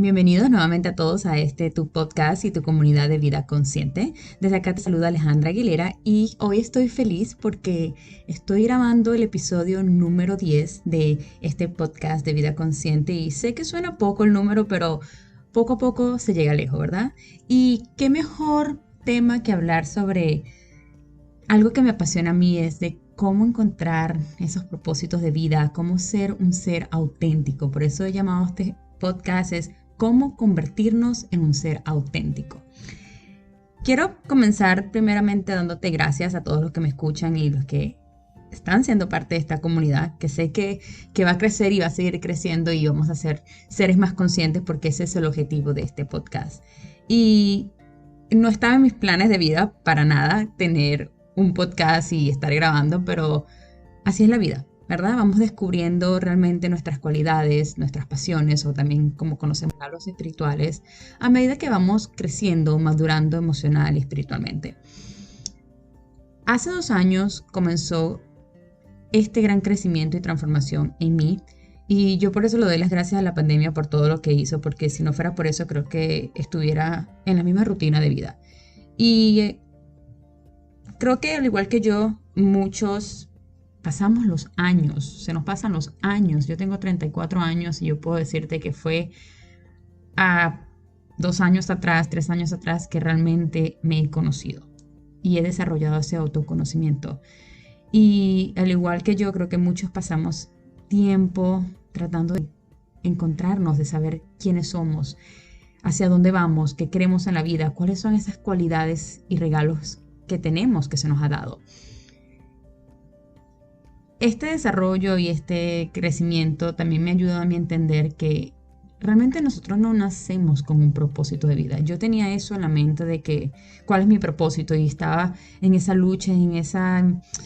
Bienvenidos nuevamente a todos a tu podcast y tu comunidad de vida consciente. Desde acá te saluda Alejandra Aguilera y hoy estoy feliz porque estoy grabando el episodio número 10 de este podcast de vida consciente y sé que suena poco el número, pero poco a poco se llega lejos, ¿verdad? Y qué mejor tema que hablar sobre algo que me apasiona a mí es de cómo encontrar esos propósitos de vida, cómo ser un ser auténtico. Por eso he llamado a este podcast es cómo convertirnos en un ser auténtico. Quiero comenzar primeramente dándote gracias a todos los que me escuchan y los que están siendo parte de esta comunidad, que sé que va a crecer y va a seguir creciendo y vamos a ser seres más conscientes porque ese es el objetivo de este podcast. Y no estaba en mis planes de vida para nada tener un podcast y estar grabando, pero así es la vida, ¿verdad? Vamos descubriendo realmente nuestras cualidades, nuestras pasiones o también como conocemos a los espirituales a medida que vamos creciendo, madurando emocional y espiritualmente. Hace 2 años comenzó este gran crecimiento y transformación en mí y yo por eso le doy las gracias a la pandemia por todo lo que hizo, porque si no fuera por eso creo que estuviera en la misma rutina de vida. Y creo que al igual que yo, muchos pasamos los años, se nos pasan los años. Yo tengo 34 años y yo puedo decirte que fue a 2 años atrás, 3 años atrás que realmente me he conocido y he desarrollado ese autoconocimiento. Y al igual que yo, creo que muchos pasamos tiempo tratando de encontrarnos, de saber quiénes somos, hacia dónde vamos, qué queremos en la vida, cuáles son esas cualidades y regalos que tenemos, que se nos ha dado. Este desarrollo y este crecimiento también me ha ayudado a mí a entender que realmente nosotros no nacemos con un propósito de vida. Yo tenía eso en la mente de que cuál es mi propósito y estaba en esa lucha, en ese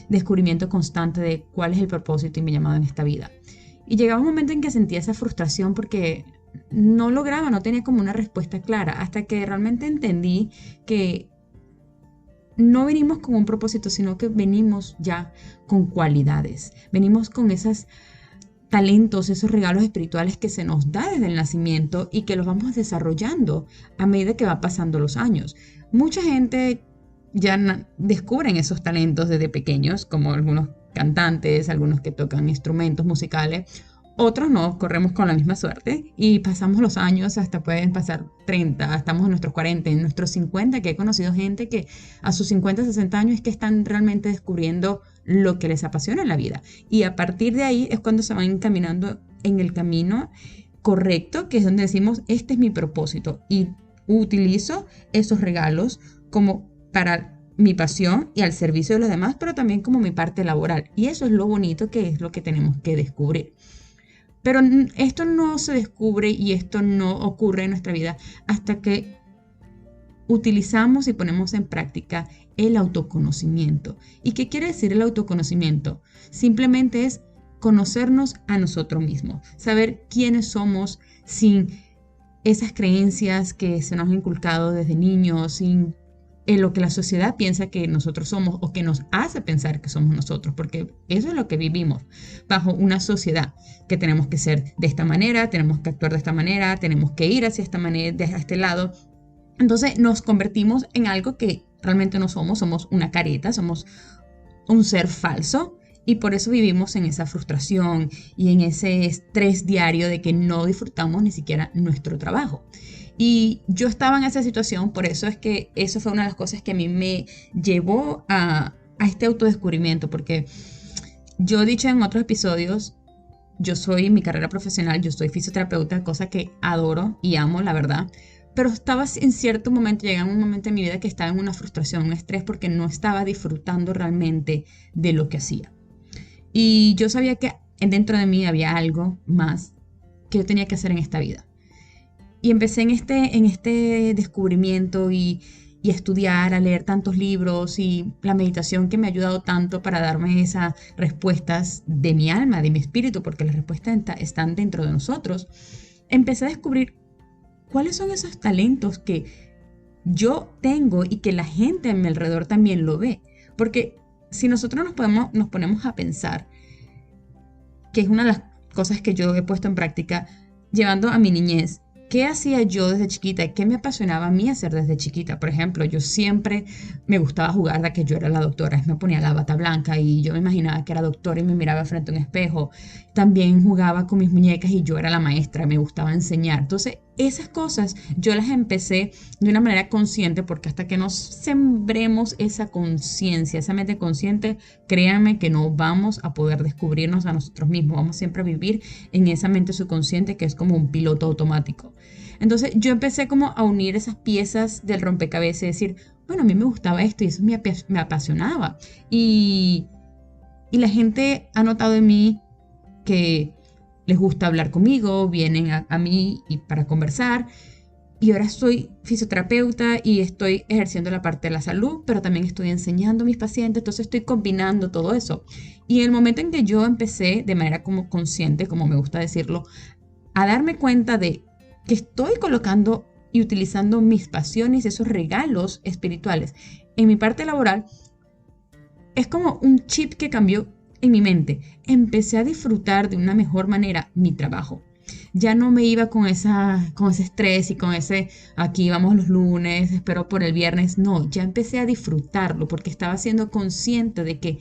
descubrimiento constante de cuál es el propósito y mi llamado en esta vida. Y llegaba un momento en que sentía esa frustración porque no lograba, no tenía como una respuesta clara, hasta que realmente entendí que no venimos con un propósito, sino que venimos ya con cualidades. Venimos con esos talentos, esos regalos espirituales que se nos da desde el nacimiento y que los vamos desarrollando a medida que va pasando los años. Mucha gente ya descubren esos talentos desde pequeños, como algunos cantantes, algunos que tocan instrumentos musicales. Otros no, corremos con la misma suerte y pasamos los años, hasta pueden pasar 30, estamos en nuestros 40, en nuestros 50, que he conocido gente que a sus 50, 60 años es que están realmente descubriendo lo que les apasiona en la vida. Y a partir de ahí es cuando se van encaminando en el camino correcto, que es donde decimos, este es mi propósito y utilizo esos regalos como para mi pasión y al servicio de los demás, pero también como mi parte laboral. Y eso es lo bonito, que es lo que tenemos que descubrir. Pero esto no se descubre y esto no ocurre en nuestra vida hasta que utilizamos y ponemos en práctica el autoconocimiento. ¿Y qué quiere decir el autoconocimiento? Simplemente es conocernos a nosotros mismos, saber quiénes somos sin esas creencias que se nos han inculcado desde niños, sin en lo que la sociedad piensa que nosotros somos o que nos hace pensar que somos nosotros, porque eso es lo que vivimos bajo una sociedad, que tenemos que ser de esta manera, tenemos que actuar de esta manera, tenemos que ir hacia esta manera, de este lado. Entonces nos convertimos en algo que realmente no somos, somos una careta, somos un ser falso. Y por eso vivimos en esa frustración y en ese estrés diario de que no disfrutamos ni siquiera nuestro trabajo. Y yo estaba en esa situación, por eso es que eso fue una de las cosas que a mí me llevó a este autodescubrimiento, porque yo he dicho en otros episodios, yo soy en mi carrera profesional, yo soy fisioterapeuta, cosa que adoro y amo, la verdad, pero estaba en cierto momento, llegaba un momento en mi vida que estaba en una frustración, un estrés, porque no estaba disfrutando realmente de lo que hacía. Y yo sabía que dentro de mí había algo más que yo tenía que hacer en esta vida. Y empecé en este descubrimiento y estudiar, a leer tantos libros y la meditación que me ha ayudado tanto para darme esas respuestas de mi alma, de mi espíritu, porque las respuestas están dentro de nosotros. Empecé a descubrir cuáles son esos talentos que yo tengo y que la gente a mi alrededor también lo ve. Porque si nosotros nos ponemos a pensar, que es una de las cosas que yo he puesto en práctica, llevando a mi niñez, ¿qué hacía yo desde chiquita? ¿Qué me apasionaba a mí hacer desde chiquita? Por ejemplo, yo siempre me gustaba jugar de que yo era la doctora. Me ponía la bata blanca y yo me imaginaba que era doctora y me miraba frente a un espejo. También jugaba con mis muñecas y yo era la maestra, me gustaba enseñar. Entonces, esas cosas yo las empecé de una manera consciente porque hasta que no sembremos esa conciencia, esa mente consciente, créanme que no vamos a poder descubrirnos a nosotros mismos. Vamos siempre a vivir en esa mente subconsciente que es como un piloto automático. Entonces yo empecé como a unir esas piezas del rompecabezas y decir, bueno, a mí me gustaba esto y eso me apasionaba. Y la gente ha notado en mí que les gusta hablar conmigo, vienen a mí y para conversar. Y ahora soy fisioterapeuta y estoy ejerciendo la parte de la salud, pero también estoy enseñando a mis pacientes, entonces estoy combinando todo eso. Y en el momento en que yo empecé de manera como consciente, como me gusta decirlo, a darme cuenta de que estoy colocando y utilizando mis pasiones, esos regalos espirituales en mi parte laboral, es como un chip que cambió en mi mente. Empecé a disfrutar de una mejor manera mi trabajo. Ya no me iba con ese estrés y con ese, aquí vamos los lunes, espero por el viernes. No, ya empecé a disfrutarlo porque estaba siendo consciente de que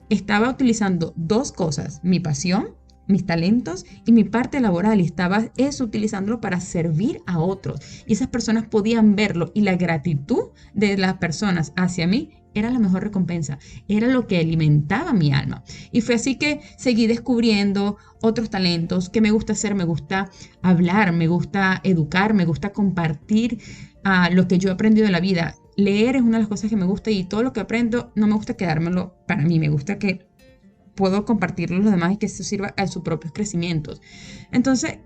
estaba utilizando dos cosas, mi pasión, mis talentos y mi parte laboral, y estaba eso utilizándolo para servir a otros. Y esas personas podían verlo y la gratitud de las personas hacia mí era la mejor recompensa, era lo que alimentaba mi alma. Y fue así que seguí descubriendo otros talentos que me gusta hacer, me gusta hablar, me gusta educar, me gusta compartir lo que yo he aprendido en la vida. Leer es una de las cosas que me gusta y todo lo que aprendo no me gusta quedármelo para mí, me gusta que puedo compartirlo a los demás y que eso sirva a sus propios crecimientos. Entonces,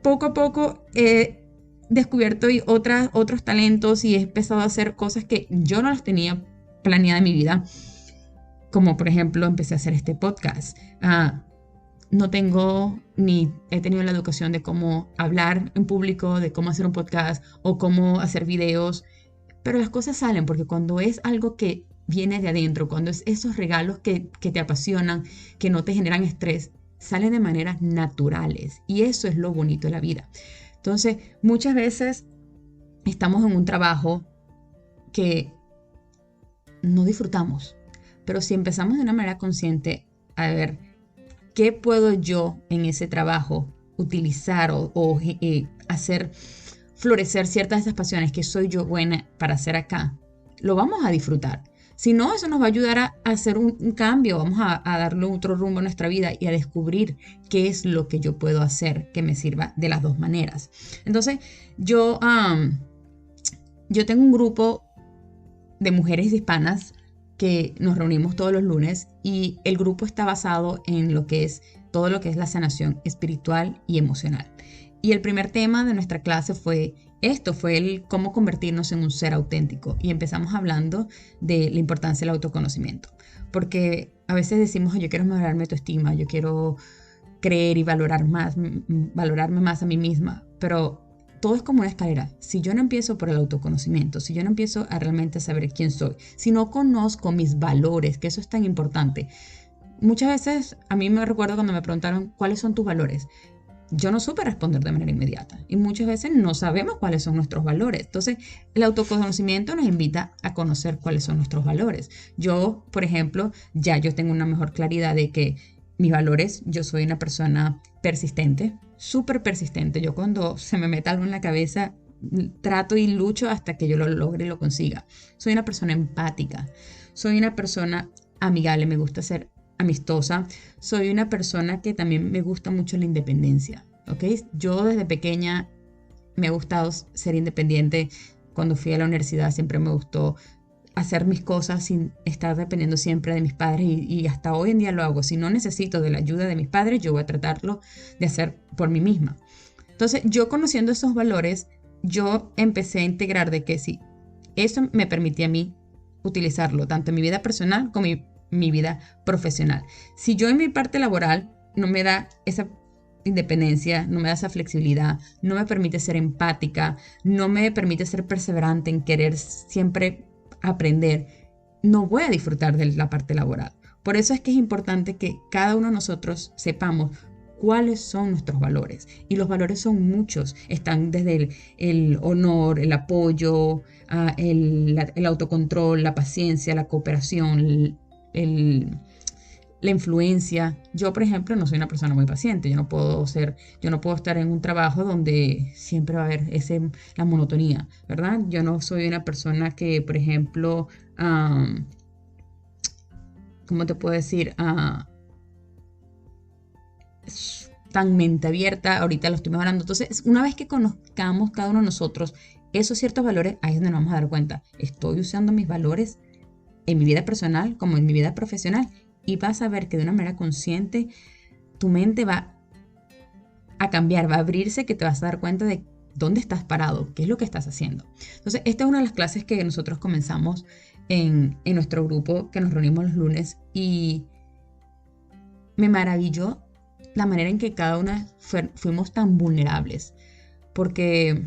poco a poco he descubierto otros talentos y he empezado a hacer cosas que yo no las tenía planeada en mi vida, como por ejemplo empecé a hacer este podcast. No tengo ni he tenido la educación de cómo hablar en público, de cómo hacer un podcast o cómo hacer videos, pero las cosas salen porque cuando es algo que viene de adentro, cuando es esos regalos que te apasionan, que no te generan estrés, salen de maneras naturales y eso es lo bonito de la vida. Entonces, muchas veces estamos en un trabajo que no disfrutamos, pero si empezamos de una manera consciente a ver qué puedo yo en ese trabajo utilizar o hacer florecer ciertas de esas pasiones que soy yo buena para hacer acá, lo vamos a disfrutar. Si no, eso nos va a ayudar a hacer un cambio, vamos a darle otro rumbo a nuestra vida y a descubrir qué es lo que yo puedo hacer que me sirva de las dos maneras. Entonces, yo tengo un grupo de mujeres hispanas que nos reunimos todos los lunes y el grupo está basado en todo lo que es la sanación espiritual y emocional. Y el primer tema de nuestra clase fue el cómo convertirnos en un ser auténtico. Y empezamos hablando de la importancia del autoconocimiento. Porque a veces decimos, yo quiero mejorar mi autoestima, yo quiero creer y valorarme más a mí misma. Pero todo es como una escalera. Si yo no empiezo por el autoconocimiento, si yo no empiezo a realmente saber quién soy, si no conozco mis valores, que eso es tan importante. Muchas veces a mí me recuerdo cuando me preguntaron, ¿cuáles son tus valores? Yo no supe responder de manera inmediata y muchas veces no sabemos cuáles son nuestros valores. Entonces, el autoconocimiento nos invita a conocer cuáles son nuestros valores. Yo, por ejemplo, ya yo tengo una mejor claridad de que mis valores, yo soy una persona persistente, súper persistente. Yo cuando se me meta algo en la cabeza, trato y lucho hasta que yo lo logre y lo consiga. Soy una persona empática, soy una persona amigable, me gusta ser amistosa, soy una persona que también me gusta mucho la independencia, ¿ok? Yo desde pequeña me ha gustado ser independiente. Cuando fui a la universidad siempre me gustó hacer mis cosas sin estar dependiendo siempre de mis padres y hasta hoy en día lo hago. Si no necesito de la ayuda de mis padres, yo voy a tratarlo de hacer por mí misma. Entonces, yo conociendo esos valores, yo empecé a integrar de que sí, eso me permitía a mí utilizarlo tanto en mi vida personal como en mi vida profesional. Si yo en mi parte laboral no me da esa independencia, no me da esa flexibilidad, no me permite ser empática, no me permite ser perseverante en querer siempre aprender, no voy a disfrutar de la parte laboral. Por eso es que es importante que cada uno de nosotros sepamos cuáles son nuestros valores. Y los valores son muchos. Están desde el honor, el apoyo, el autocontrol, la paciencia, la cooperación, la influencia. Yo, por ejemplo, no soy una persona muy paciente. Yo no puedo estar en un trabajo donde siempre va a haber la monotonía, ¿verdad? Yo no soy una persona que, por ejemplo, ¿cómo te puedo decir? Tan mente abierta, ahorita lo estoy mejorando. Entonces, una vez que conozcamos cada uno de nosotros esos ciertos valores, ahí es donde nos vamos a dar cuenta. Estoy usando mis valores en mi vida personal como en mi vida profesional, y vas a ver que de una manera consciente tu mente va a cambiar, va a abrirse, que te vas a dar cuenta de dónde estás parado, qué es lo que estás haciendo. Entonces, esta es una de las clases que nosotros comenzamos en nuestro grupo, que nos reunimos los lunes, y me maravilló la manera en que cada una fuimos tan vulnerables, porque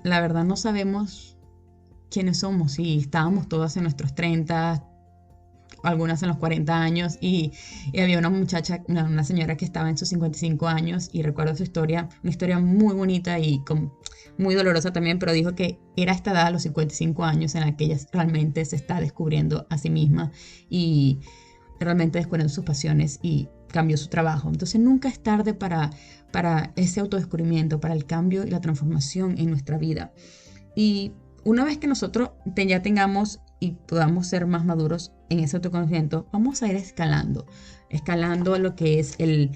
la verdad no sabemos quiénes somos, y estábamos todas en nuestros 30, algunas en los 40 años, y había una muchacha, una señora que estaba en sus 55 años, y recuerdo su historia, una historia muy bonita y muy dolorosa también, pero dijo que era esta edad, a los 55 años, en la que ella realmente se está descubriendo a sí misma y realmente descubriendo sus pasiones, y cambió su trabajo. Entonces nunca es tarde para ese autodescubrimiento, para el cambio y la transformación en nuestra vida. Y una vez que nosotros ya tengamos y podamos ser más maduros en ese autoconocimiento, vamos a ir escalando lo que es el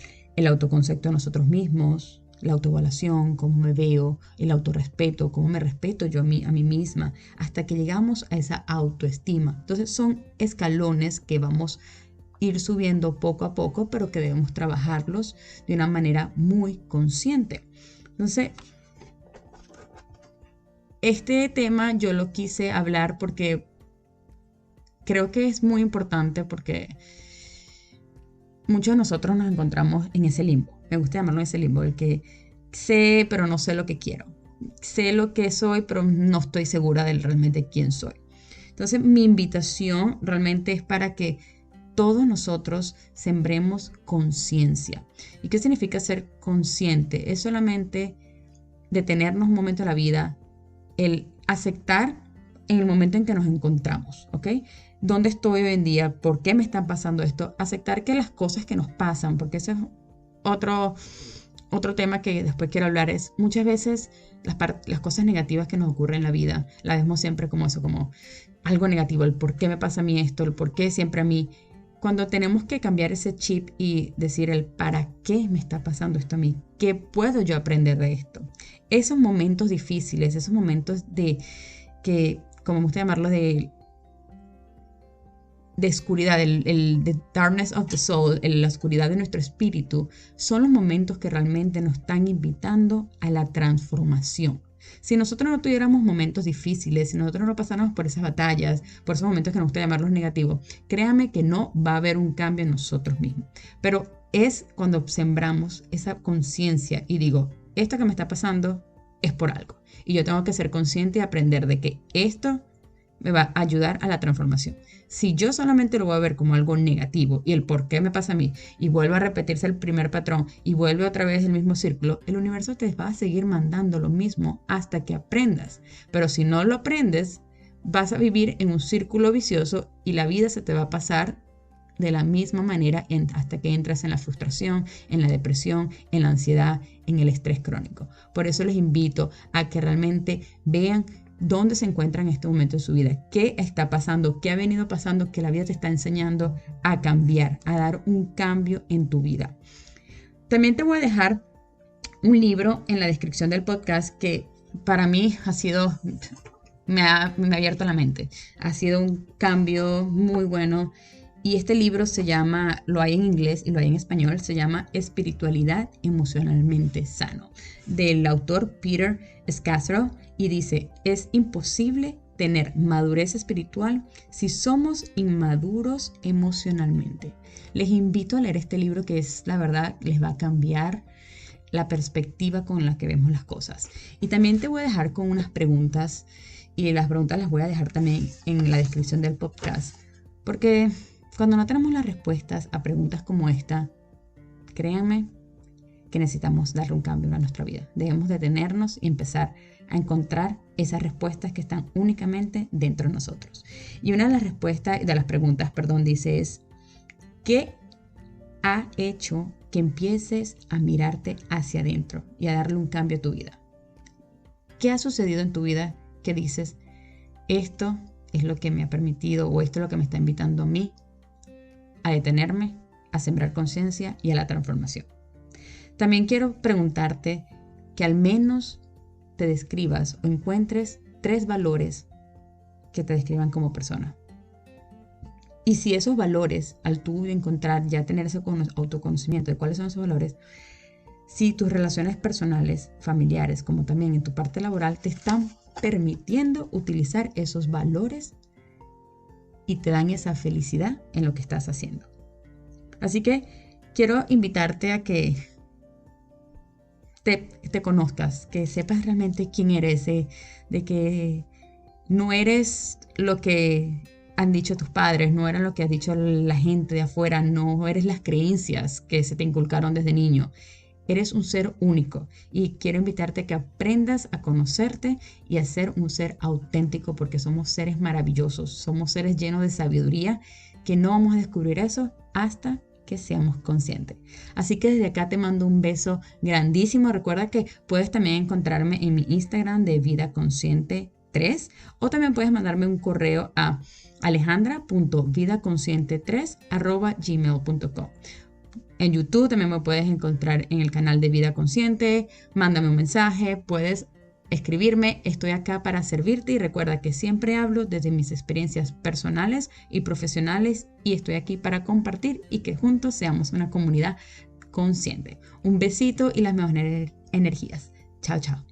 autoconcepto de nosotros mismos, la autoevaluación, cómo me veo, el autorrespeto, cómo me respeto yo a mí misma, hasta que llegamos a esa autoestima. Entonces son escalones que vamos a ir subiendo poco a poco, pero que debemos trabajarlos de una manera muy consciente. Entonces, este tema yo lo quise hablar porque creo que es muy importante, porque muchos de nosotros nos encontramos en ese limbo. Me gusta llamarlo ese limbo, el que sé, pero no sé lo que quiero. Sé lo que soy, pero no estoy segura de realmente quién soy. Entonces, mi invitación realmente es para que todos nosotros sembremos conciencia. ¿Y qué significa ser consciente? Es solamente detenernos un momento de la vida, el aceptar en el momento en que nos encontramos, ¿ok? ¿Dónde estoy hoy en día? ¿Por qué me están pasando esto? Aceptar que las cosas que nos pasan, porque ese es otro tema que después quiero hablar, es muchas veces las cosas negativas que nos ocurren en la vida, las vemos siempre como eso, como algo negativo, el por qué me pasa a mí esto, el por qué siempre a mí. Cuando tenemos que cambiar ese chip y decir el para qué me está pasando esto a mí, qué puedo yo aprender de esto. Esos momentos difíciles, esos momentos de que, como me gusta llamarlo, de oscuridad, the darkness of the soul, la oscuridad de nuestro espíritu, son los momentos que realmente nos están invitando a la transformación. Si nosotros no tuviéramos momentos difíciles, si nosotros no pasáramos por esas batallas, por esos momentos que nos gusta llamarlos negativos, créame que no va a haber un cambio en nosotros mismos. Pero es cuando sembramos esa conciencia y digo, esto que me está pasando es por algo. Y yo tengo que ser consciente y aprender de que esto me va a ayudar a la transformación. Si yo solamente lo voy a ver como algo negativo y el por qué me pasa a mí, y vuelve a repetirse el primer patrón y vuelve otra vez el mismo círculo, el universo te va a seguir mandando lo mismo hasta que aprendas. Pero si no lo aprendes, vas a vivir en un círculo vicioso y la vida se te va a pasar de la misma manera hasta que entras en la frustración, en la depresión, en la ansiedad, en el estrés crónico. Por eso les invito a que realmente vean dónde se encuentran en este momento de su vida, qué está pasando, qué ha venido pasando, que la vida te está enseñando a cambiar, a dar un cambio en tu vida. También te voy a dejar un libro en la descripción del podcast que para mí me ha abierto la mente. Ha sido un cambio muy bueno. Y este libro se llama, lo hay en inglés y lo hay en español, se llama Espiritualidad Emocionalmente Sano, del autor Peter Scazzaro, y dice, es imposible tener madurez espiritual si somos inmaduros emocionalmente. Les invito a leer este libro, que es, la verdad, les va a cambiar la perspectiva con la que vemos las cosas. Y también te voy a dejar con unas preguntas, y las preguntas las voy a dejar también en la descripción del podcast, porque cuando no tenemos las respuestas a preguntas como esta, créanme que necesitamos darle un cambio a nuestra vida. Debemos detenernos y empezar a encontrar esas respuestas que están únicamente dentro de nosotros. Y una de las respuestas, de las preguntas, dice es, ¿qué ha hecho que empieces a mirarte hacia adentro y a darle un cambio a tu vida? ¿Qué ha sucedido en tu vida que dices, esto es lo que me ha permitido o esto es lo que me está invitando a mí a detenerme, a sembrar conciencia y a la transformación? También quiero preguntarte que al menos te describas o encuentres 3 valores que te describan como persona. Y si esos valores, al tú encontrar, ya tener ese autoconocimiento de cuáles son esos valores, si tus relaciones personales, familiares, como también en tu parte laboral, te están permitiendo utilizar esos valores y te dan esa felicidad en lo que estás haciendo. Así que quiero invitarte a que te conozcas, que sepas realmente quién eres, de que no eres lo que han dicho tus padres, no eres lo que ha dicho la gente de afuera, no eres las creencias que se te inculcaron desde niño. Eres un ser único y quiero invitarte a que aprendas a conocerte y a ser un ser auténtico, porque somos seres maravillosos, somos seres llenos de sabiduría que no vamos a descubrir eso hasta que seamos conscientes. Así que desde acá te mando un beso grandísimo. Recuerda que puedes también encontrarme en mi Instagram de Vida Consciente 3 o también puedes mandarme un correo a alejandra.vidaconsciente3@gmail.com. En YouTube también me puedes encontrar en el canal de Vida Consciente. Mándame un mensaje, puedes escribirme. Estoy acá para servirte y recuerda que siempre hablo desde mis experiencias personales y profesionales y estoy aquí para compartir y que juntos seamos una comunidad consciente. Un besito y las mejores energías. Chao, chao.